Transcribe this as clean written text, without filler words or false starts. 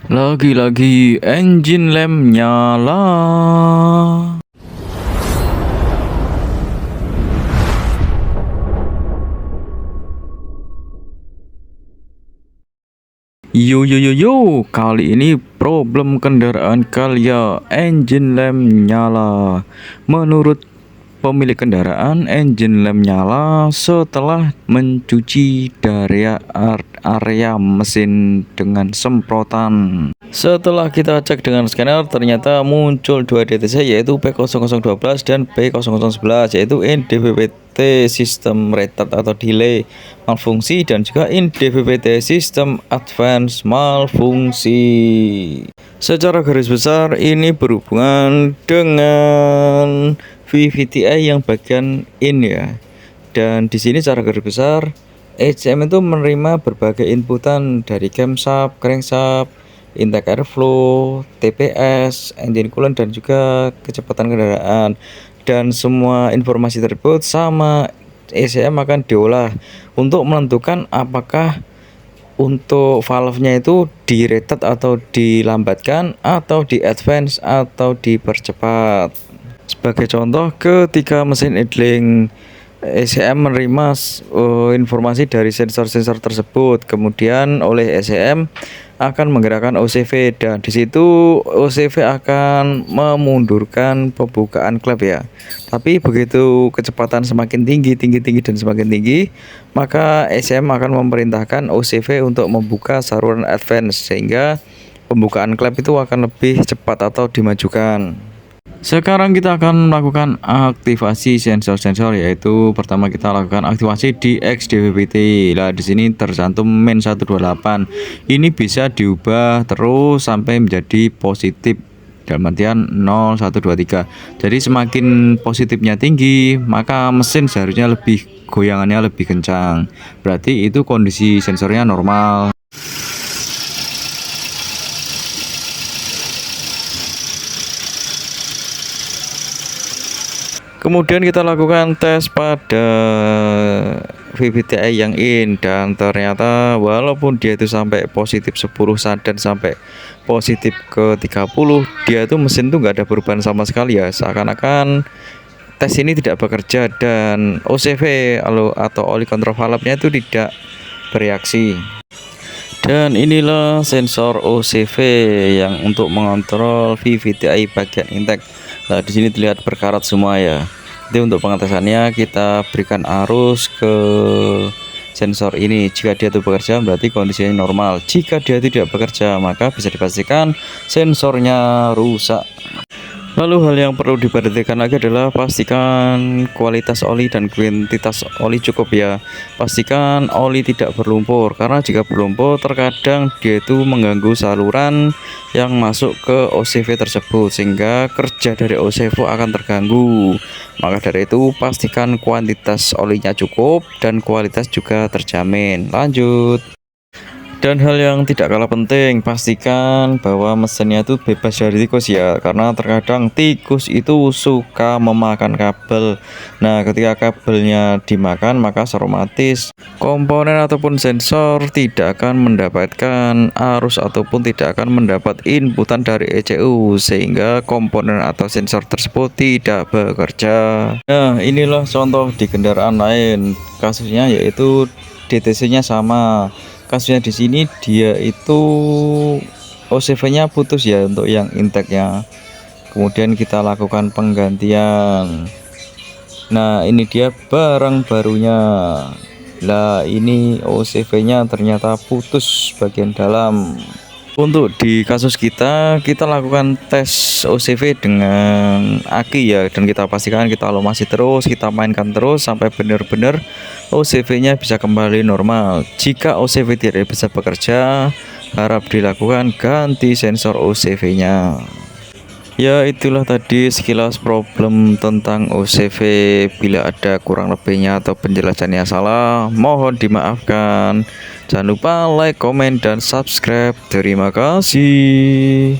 Lagi-lagi engine lem nyala. Yo, kali ini problem kendaraan kalian engine lem nyala. Menurut pemilik kendaraan, engine lem nyala setelah mencuci dari area mesin dengan semprotan. Setelah kita cek dengan scanner, ternyata muncul dua DTC, yaitu P0012 dan P0011, yaitu INDVVT sistem retard atau delay malfungsi dan juga INDVVT sistem advance malfungsi. Secara garis besar ini berhubungan dengan VVTi yang bagian in ya. Dan di sini secara garis besar ECM itu menerima berbagai inputan dari camshaft, crankshaft, intake airflow, TPS, engine coolant dan juga kecepatan kendaraan. Dan semua informasi tersebut sama ECM akan diolah untuk menentukan apakah untuk valve-nya itu di retard atau dilambatkan atau di advance atau dipercepat. Sebagai contoh, ketika mesin idling ECM menerima informasi dari sensor-sensor tersebut, kemudian oleh ECM akan menggerakkan OCV dan di situ OCV akan memundurkan pembukaan klep ya. Tapi begitu kecepatan semakin tinggi dan semakin tinggi, maka ECM akan memerintahkan OCV untuk membuka saluran advance sehingga pembukaan klep itu akan lebih cepat atau dimajukan. Sekarang kita akan melakukan aktivasi sensor-sensor, yaitu pertama kita lakukan aktivasi di XDVVT. Nah, di sini tercantum min 128. Ini bisa diubah terus sampai menjadi positif dalam artian 0, 1, 2, 3. Jadi semakin positifnya tinggi, maka mesin seharusnya lebih goyangannya lebih kencang. Berarti itu kondisi sensornya normal. Kemudian kita lakukan tes pada VVTi yang in dan ternyata walaupun dia itu sampai positif 10 dan sampai positif ke 30, dia itu mesin tuh nggak ada perubahan sama sekali ya, seakan-akan tes ini tidak bekerja dan OCV atau oli control valve-nya itu tidak bereaksi. Dan inilah sensor OCV yang untuk mengontrol VVTi bagian intake. Nah, di sini terlihat berkarat semua ya. Jadi untuk pengetesannya kita berikan arus ke sensor ini. Jika dia itu bekerja berarti kondisinya normal. Jika dia tidak bekerja maka bisa dipastikan sensornya rusak. Lalu hal yang perlu diperhatikan lagi adalah pastikan kualitas oli dan kuantitas oli cukup ya. Pastikan oli tidak berlumpur, karena jika berlumpur terkadang dia itu mengganggu saluran yang masuk ke OCV tersebut sehingga kerja dari OCV akan terganggu. Maka dari itu pastikan kuantitas olinya cukup dan kualitas juga terjamin. Lanjut. Dan hal yang tidak kalah penting, pastikan bahwa mesinnya itu bebas dari tikus ya, karena terkadang tikus itu suka memakan kabel. Nah, ketika kabelnya dimakan maka otomatis komponen ataupun sensor tidak akan mendapatkan arus ataupun tidak akan mendapat inputan dari ECU sehingga komponen atau sensor tersebut tidak bekerja. Nah, inilah contoh di kendaraan lain kasusnya, yaitu DTC-nya sama. Kasusnya di sini dia itu OCV-nya putus ya untuk yang intake-nya. Kemudian kita lakukan penggantian. Nah, ini dia barang barunya. Lah, ini OCV-nya ternyata putus bagian dalam. Untuk di kasus kita lakukan tes OCV dengan aki ya, dan kita pastikan kita alumasi terus, kita mainkan terus sampai benar-benar OCV-nya bisa kembali normal. Jika OCV tidak bisa bekerja, harap dilakukan ganti sensor OCV-nya. Ya, itulah tadi sekilas problem tentang OCV. Bila ada kurang lebihnya atau penjelasannya salah, mohon dimaafkan. Jangan lupa like, komen, dan subscribe. Terima kasih.